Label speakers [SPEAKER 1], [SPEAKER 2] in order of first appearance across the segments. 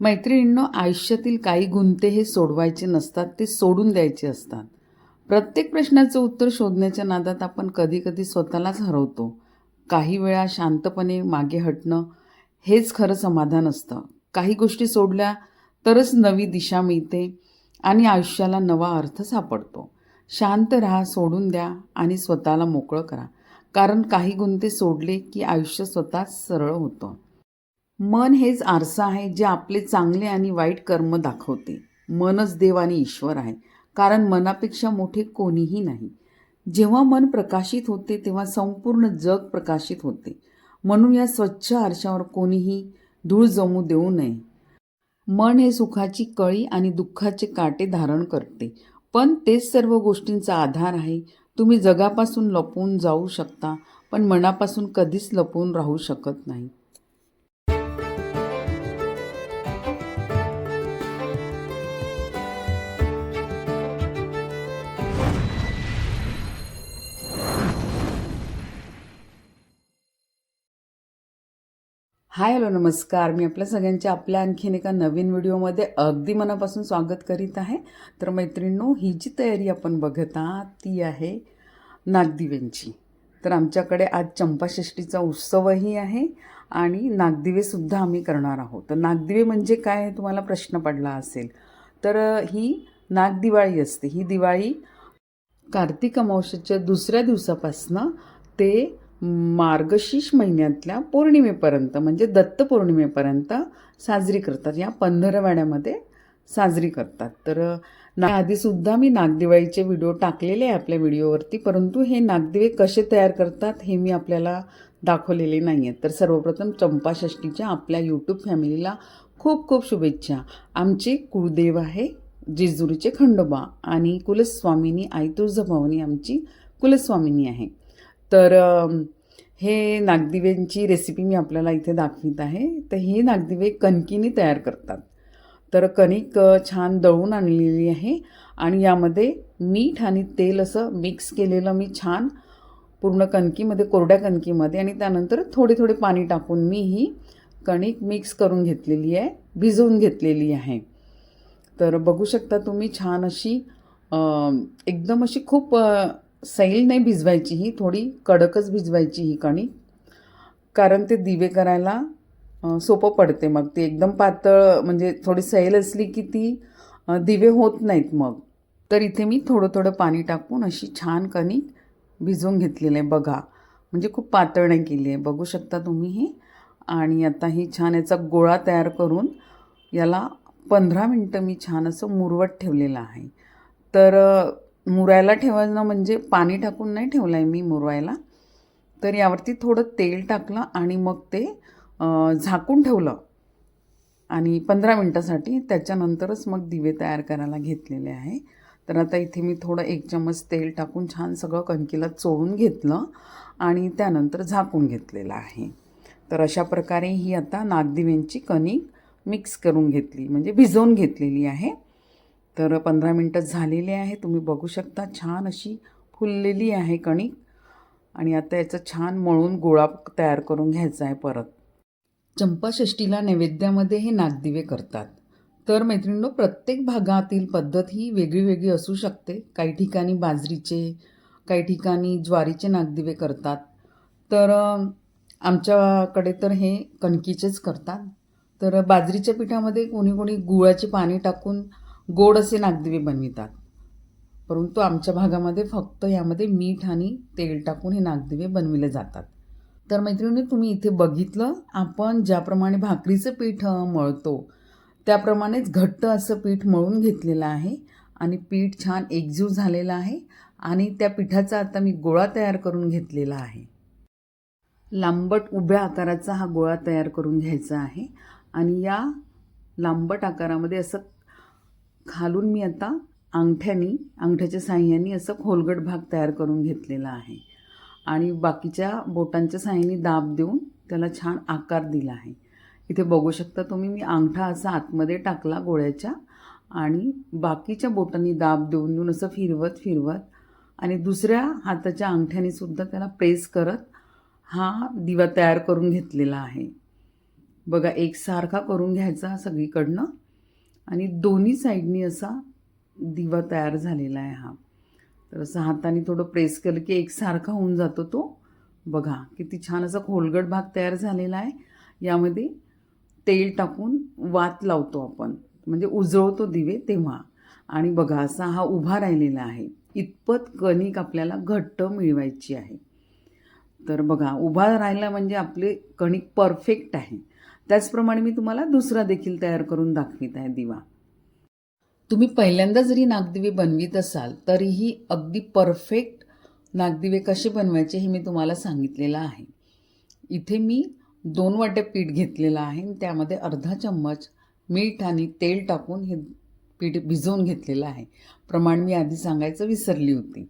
[SPEAKER 1] मैत्रिणींनो, आयुष्यातील काही गुंते हे सोडवायचे नसतात, ते सोडून द्यायचे असतात. प्रत्येक प्रश्नाचं उत्तर शोधण्याच्या नादात आपण कधीकधी स्वतःलाच हरवतो. काही वेळा शांतपणे मागे हटणं हेच खरं समाधान असतं. काही गोष्टी सोडल्या तरच नवी दिशा मिळते आणि आयुष्याला नवा अर्थ सापडतो. शांत राहा, सोडून द्या आणि स्वतःला मोकळं करा. कारण काही गुंते सोडले की आयुष्य स्वतःच सरळ होतं. मन हेच आरसा आहे जे आपले चांगले आणि वाईट कर्म दाखवते. मनच देव आणि ईश्वर आहे, कारण मनापेक्षा मोठे कोणीही नाही. जेव्हा मन प्रकाशित होते तेव्हा संपूर्ण जग प्रकाशित होते. म्हणून या स्वच्छ आरशावर कोणीही धूळ जमू देऊ नये. मन हे सुखाची कळी आणि दुःखाचे काटे धारण करते, पण तेच सर्व गोष्टींचा आधार आहे. तुम्ही जगापासून लपून जाऊ शकता, पण मनापासून कधीच लपून राहू शकत नाही. हाय, हॅलो, नमस्कार. मी आपल्या सगळ्यांच्या आणखीन एका नवीन व्हिडिओमध्ये अगदी मनापासून स्वागत करीत आहे. तर मैत्रिणींनो, ही जी तयारी आपण बघत आहात ती आहे नागदिव्यांची. तर आमच्याकडे आज चंपाषष्ठीचा उत्सवही आहे आणि नागदिवेसुद्धा आम्ही करणार आहोत. तर नागदिवे म्हणजे काय हे तुम्हाला प्रश्न पडला असेल. तर ही नागदिवाळी असते. ही दिवाळी कार्तिक अमावस्येच्या दुसऱ्या दिवसापासनं ते मार्गशीर्ष महिन्यातल्या पौर्णिमेपर्यंत म्हणजे दत्त पौर्णिमेपर्यंत साजरी करतात. या पंधरवड्यामध्ये साजरी करतात. तर आधीसुद्धा मी नागदिवाळीचे व्हिडिओ टाकलेले आहे आपल्या व्हिडिओवरती, परंतु हे नागदिवे कसे तयार करतात हे मी आपल्याला दाखवलेले नाही आहेत. तर सर्वप्रथम चंपाषष्ठीच्या आपल्या यूट्यूब फॅमिलीला खूप खूप शुभेच्छा. आमचे कुळदेव आहे जेजुरीचे खंडोबा आणि कुलस्वामिनी आई तुळजाभवानी आमची कुलस्वामिनी आहे. तर हे नागदिव्यांची रेसिपी मी आपल्याला इथे दाखवित आहे. तर हे नागदिवे कणकीने तयार करतात. तर कणिक छान दळून आणलेली आहे आणि यामध्ये मीठ आणि तेल असं मिक्स केलेलं मी छान पूर्ण कणकीमध्ये, कोरड्या कणकीमध्ये, आणि त्यानंतर थोडे थोडे पाणी टाकून मी ही कणिक मिक्स करून घेतलेली आहे, भिजवून घेतलेली आहे. तर बघू शकता तुम्ही, छान अशी एकदम अशी खूप सैल नाही भिजवायची, ही थोडी कडकच भिजवायची ही कणिक, कारण ते दिवे करायला सोपं पडते. मग ते एकदम पातळ म्हणजे थोडी सैल असली की ती दिवे होत नाहीत मग. तर इथे मी थोडं थोडं पाणी टाकून अशी छान कणिक भिजवून घेतलेलं आहे बघा. म्हणजे खूप पातळ नाही केली आहे, बघू शकता तुम्ही हे. आणि आता ही छान याचा गोळा तयार करून याला 15 मिनटं मी छान असं मुरवत ठेवलेलं आहे. तर मुरायला ठेवणं म्हणजे पाणी टाकून नाही ठेवलं आहे मी मुरवायला. तर यावरती थोडं तेल टाकलं आणि मग ते झाकून ठेवलं आणि 15 मिनटासाठी. त्याच्यानंतरच मग दिवे तयार करायला घेतलेले आहे. तर आता इथे मी थोडं 1 चम्मच तेल टाकून छान सगळं कणकीला चोळून घेतलं आणि त्यानंतर झाकून घेतलेलं आहे. तर अशा प्रकारे ही आता नागदिव्यांची कणिक मिक्स करून घेतली, म्हणजे भिजवून घेतलेली आहे. तर 15 मिनटं झालेले आहे. तुम्ही बघू शकता छान अशी फुललेली आहे कणिक. आणि आता याचं छान मळून गोळा तयार करून घ्यायचा आहे परत. चंपाषष्ठीला नैवेद्यामध्ये हे नागदिवे करतात. तर मैत्रिणींनो, प्रत्येक भागातील पद्धत ही वेगळी वेगळी असू शकते. काही ठिकाणी बाजरीचे, काही ठिकाणी ज्वारीचे नागदिवे करतात. तर आमच्याकडे तर हे कणकीचेच करतात. तर बाजरीच्या पिठामध्ये कोणी कोणी गुळाची पाने टाकून गोड असे नागदिवे बनवितात, परंतु आमच्या भागामध्ये फक्त यामध्ये मीठ आणि तेल टाकून हे नागदिवे बनविले जातात. तर मैत्रिणी, तुम्ही इथे बघितलं, आपण ज्याप्रमाणे भाकरीचं पीठ मळतो त्याप्रमाणेच घट्ट असं पीठ मळून घेतलेलं आहे आणि पीठ छान एकजीव झालेलं आहे. आणि त्या पिठाचा आता मी गोळा तयार करून घेतलेला आहे. लांबट उभ्या आकाराचा हा गोळा तयार करून घ्यायचा आहे आणि या लांबट आकारामध्ये असं खालून मी आता अंगठ्याच्या साहाय्याने असं खोलगट भाग तयार करून घेतलेला आहे आणि बाकीच्या बोटांच्या साहाय्याने दाब देऊन त्याला छान आकार दिला आहे. इथे बघू शकता तुम्ही, मी अंगठा असा आतमध्ये टाकला गोळ्याच्या आणि बाकीच्या बोटांनी दाब देऊन असं फिरवत आणि दुसऱ्या हाताच्या अंगठ्याने सुद्धा त्याला प्रेस करत हा दिवा तयार करून घेतलेला आहे. बघा एकसारखा करून घ्यायचा सगळीकडनं आणि दोन्ही साईडनी असा दिवा तयार झालेला आहे हा. तर असं हाताने थोडं प्रेस केलं की एकसारखा होऊन जातो तो. बघा किती छान असा खोलगट भाग तयार झालेला आहे. यामध्ये तेल टाकून वात लावतो आपण, म्हणजे उजळवतो दिवे तेव्हा. आणि बघा असा हा उभा राहिलेला आहे. इतपत कणिक आपल्याला घट्ट मिळवायची आहे. तर बघा उभा राहिला म्हणजे आपले कणिक परफेक्ट आहे. त्याचप्रमाणे मी तुम्हाला दुसरा देखील तयार करून दाखवित आहे दिवा. तुम्ही पहिल्यांदा जरी नागदिवे बनवित असाल तरीही अगदी परफेक्ट नागदिवे कसे बनवायचे हे मी तुम्हाला सांगितलेलं आहे. इथे मी 2 वाट्या पीठ घेतलेलं आहे. त्यामध्ये अर्धा चम्मच मीठ आणि तेल टाकून हे पीठ भिजवून घेतलेलं आहे. प्रमाण मी आधी सांगायचं विसरली होती.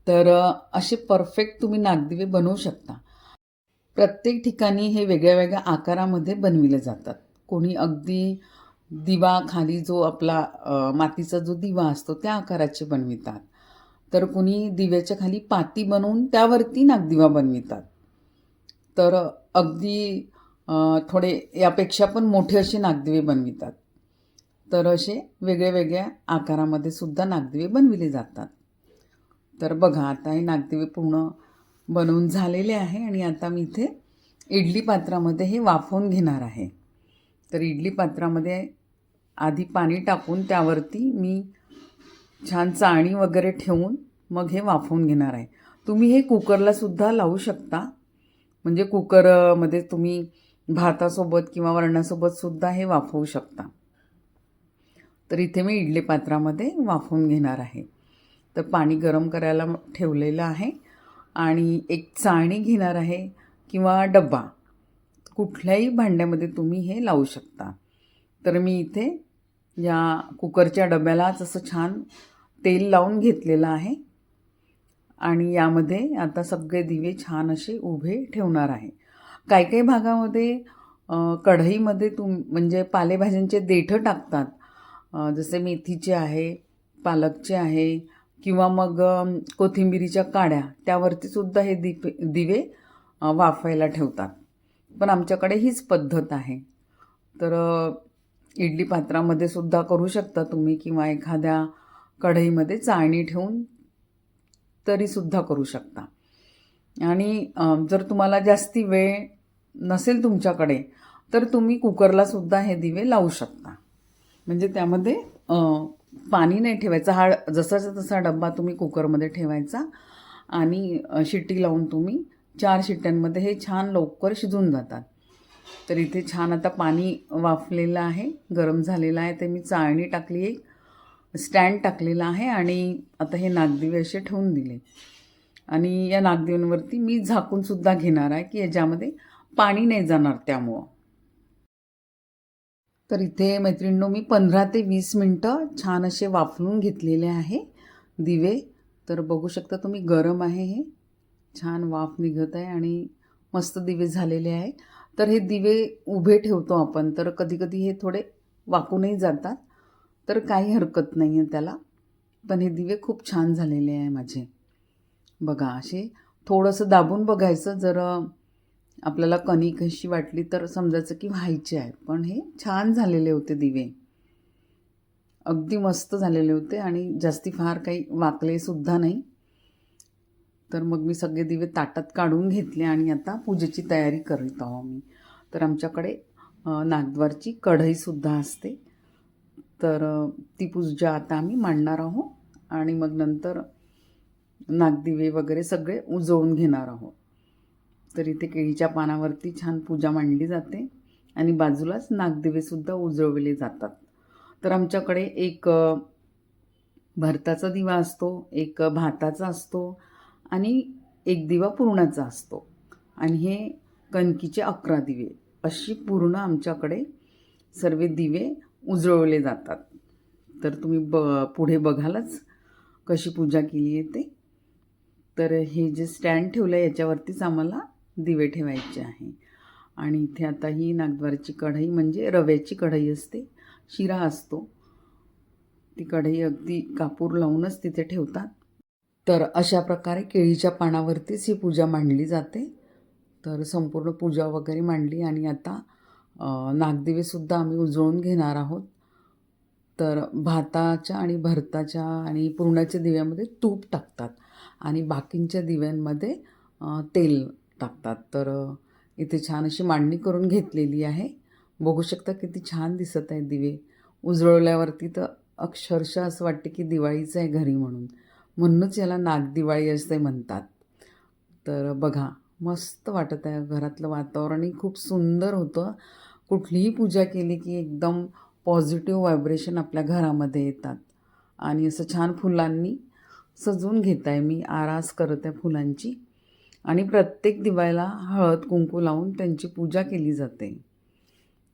[SPEAKER 1] तर असे परफेक्ट तुम्ही नागदिवे बनवू शकता. प्रत्येक ठिकाणी हे वेगळ्या वेगळ्या आकारामध्ये बनविले जातात. कोणी अगदी दिवा खाली जो आपला मातीचा जो दिवा असतो त्या आकाराचे बनवितात. तर कोणी दिव्याच्या खाली पाती बनवून त्यावरती नागदिवा बनवितात. तर अगदी थोडे यापेक्षा पण मोठे असे नागदिवे बनवितात. तर असे वेगळ्या वेगळ्या आकारामध्ये सुद्धा नागदिवे बनविले जातात. तर बघा आता हे नागदिवे पूर्ण बनवून झालेले आहे आणि आता मी इथे इडली पात्रामध्ये हे वाफवून घेणार आहे. तर इडली पात्रामध्ये आधी पाणी टाकून त्यावरती मी छान चाळणी वगैरे ठेवून मग हे वाफवून घेणार आहे. तुम्ही हे कुकरलासुद्धा लावू शकता, म्हणजे कुकरमध्ये तुम्ही भातासोबत किंवा वरणासोबतसुद्धा हे वाफवू शकता. तर इथे मी इडली पात्रामध्ये वाफवून घेणार आहे. तर पाणी गरम करायला ठेवलेलं आहे आणि एक चाळणी घेणार आहे किंवा डब्बा, कुठल्याही भांड्यामध्ये तुम्ही हे लावू शकता. तर मी इथे या कुकरच्या डब्यालाच असं छान तेल लावून घेतलेलं आहे आणि यामध्ये आता सगळे दिवे छान असे उभे ठेवणार आहे. काही काही भागामध्ये कढईमध्ये म्हणजे पालेभाज्यांचे देठं टाकतात, जसे मेथीचे आहे, पालकचे आहे किंवा मग कोथिंबिरीच्या काड्या, त्यावरतीसुद्धा हे दिवे वाफायला ठेवतात. पण आमच्याकडे हीच पद्धत आहे. तर इडली पात्रामध्ये सुद्धा करू शकता तुम्ही किंवा एखाद्या कढईमध्ये चाळणी ठेवून तरीसुद्धा करू शकता. आणि जर तुम्हाला जास्ती वेळ नसेल तुमच्याकडे तर तुम्ही कुकरलासुद्धा हे दिवे लावू शकता. म्हणजे त्यामध्ये पाणी नाही ठेवायचं. हा जसाचा तसा डब्बा तुम्ही कुकरमध्ये ठेवायचा आणि शिट्टी लावून तुम्ही 4 शिट्ट्यांमध्ये हे छान लवकर शिजून जातात. तर इथे छान आता पाणी वाफलेलं आहे, गरम झालेलं आहे. ते मी चाळणी टाकली, एक स्टँड टाकलेला आहे आणि आता हे नागदिवे असे ठेवून दिले. आणि या नागदिव्यांवरती मी झाकूनसुद्धा घेणार आहे की याच्यामध्ये पाणी नाही जाणार त्यामुळं. तर इथे मैत्रिणींनो मी 15 ते 20 मिनटं छान असे वाफवून घेतलेले आहे दिवे. तर बघू शकता तुम्ही, गरम आहे, हे छान वाफ निघत आहे आणि मस्त दिवे झालेले आहे. तर हे दिवे उभे ठेवतो आपण, तर कधीकधी हे थोडे वाकूनही जातात, तर काही हरकत नाही आहे त्याला. पण हे दिवे खूप छान झालेले आहे माझे. बघा असे थोडंसं दाबून बघायचं, जर आपल्याला कणिक अशी वाटली तर समजायचं की व्हायचे आहे. पण हे छान झालेले होते दिवे, अगदी मस्त झालेले होते आणि जास्ती फार काही वाकलेसुद्धा नाही. तर मग मी सगळे दिवे ताटात काढून घेतले आणि आता पूजेची तयारी करत आहो मी. तर आमच्याकडे नागद्वारची कढईसुद्धा असते. तर ती पूजा आता आम्ही मांडणार आहोत आणि मग नंतर नागदिवे वगैरे सगळे उजळून घेणार आहोत. तर इथे केळीच्या पानावरती छान पूजा मांडली जाते आणि बाजूलाच नागदिवेसुद्धा उजळवले जातात. तर आमच्याकडे एक भरताचा दिवा असतो, एक भाताचा असतो आणि एक दिवा पुरणाचा असतो आणि हे कणकीचे 11 दिवे, अशी पूर्ण आमच्याकडे सर्व दिवे उजळवले जातात. तर तुम्ही पुढे बघालच कशी पूजा केली आहे ते. तर हे जे स्टँड ठेवलं आहे याच्यावरतीच आम्हाला दिवे ठेवायचे आहे. आणि इथे आता ही नागद्वारची कढई, म्हणजे रव्याची कढई असते, शिरा असतो, ती कढई अगदी कापूर लावूनच तिथे ठेवतात. तर अशा प्रकारे केळीच्या पानावरतीच ही पूजा मांडली जाते. तर संपूर्ण पूजा वगैरे मांडली आणि आता नागदिवेसुद्धा आम्ही उजळून घेणार आहोत. तर भाताच्या आणि भरताच्या आणि पुरणाच्या दिव्यामध्ये तूप टाकतात आणि बाकींच्या दिव्यांमध्ये तेल टाकतात. तर इथे छान अशी मांडणी करून घेतलेली आहे. बघू शकता किती छान दिसत आहे दिवे. उजळवल्यावरती तर अक्षरशः असं वाटते की दिवाळीचं आहे घरी म्हणून. म्हणूनच याला नागदिवाळी असे म्हणतात. तर बघा मस्त वाटत आहे. घरातलं वातावरणही खूप सुंदर होतं. कुठलीही पूजा केली की एकदम पॉझिटिव्ह व्हायब्रेशन आपल्या घरामध्ये येतात. आणि असं छान फुलांनी सजवून घेत आहे मी. आरास करत आहे फुलांची. आणि प्रत्येक दिव्याला हळद कुंकू लावून त्यांची पूजा केली जाते.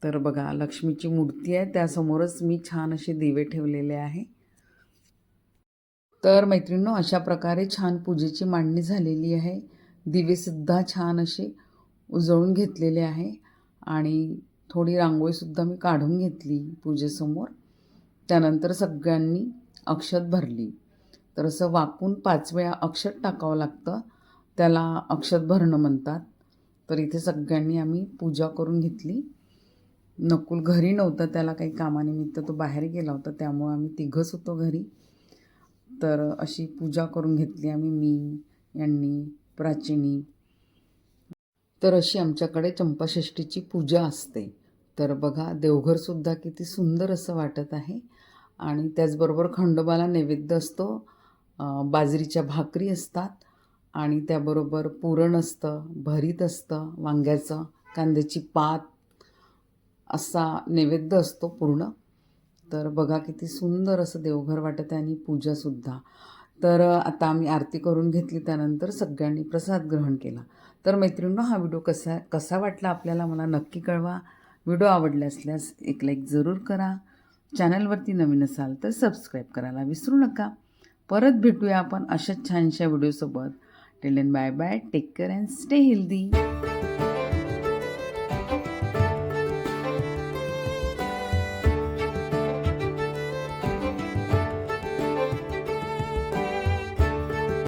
[SPEAKER 1] तर बघा लक्ष्मीची मूर्ती आहे, त्यासमोरच मी छान असे दिवे ठेवलेले आहे. तर मैत्रिणींनो, अशा प्रकारे छान पूजेची मांडणी झालेली आहे. दिवेसुद्धा छान असे उजळून घेतलेले आहे आणि थोडी रांगोळीसुद्धा मी काढून घेतली पूजेसमोर. त्यानंतर सगळ्यांनी अक्षत भरली. तर असं वाकून 5 वेळा अक्षत टाकावं लागतं, त्याला अक्षत भरणं म्हणतात. तर इथे सगळ्यांनी आम्ही पूजा करून घेतली. नकुल घरी नव्हता, त्याला काही कामानिमित्त तो बाहेर गेला होता, त्यामुळे आम्ही तिघंच होतो घरी. तर अशी पूजा करून घेतली आम्ही, मी, यांनी, प्राचिनी. तर अशी आमच्याकडे चंपाषष्ठीची पूजा असते. तर बघा देवघरसुद्धा किती सुंदर असं वाटत आहे. आणि त्याचबरोबर खंडोबाला नैवेद्य असतो. बाजरीच्या भाकरी असतात आणि त्याबरोबर पुरण असतं, भरीत असतं, वांग्याचं, कांद्याची पात असा नैवेद्य असतो पूर्ण. तर बघा किती सुंदर असं देवघर वाटत आहे आणि पूजासुद्धा. तर आता आम्ही आरती करून घेतली, त्यानंतर सगळ्यांनी प्रसाद ग्रहण केला. तर मैत्रिणींनो, हा व्हिडिओ कसा वाटला आपल्याला मला नक्की कळवा. व्हिडिओ आवडला असल्यास एक लाईक जरूर करा. चॅनलवरती नवीन असाल तर सबस्क्राईब करायला विसरू नका. परत भेटूया आपण अशाच छानशा व्हिडिओसोबत. Till then bye bye. Take care and stay healthy.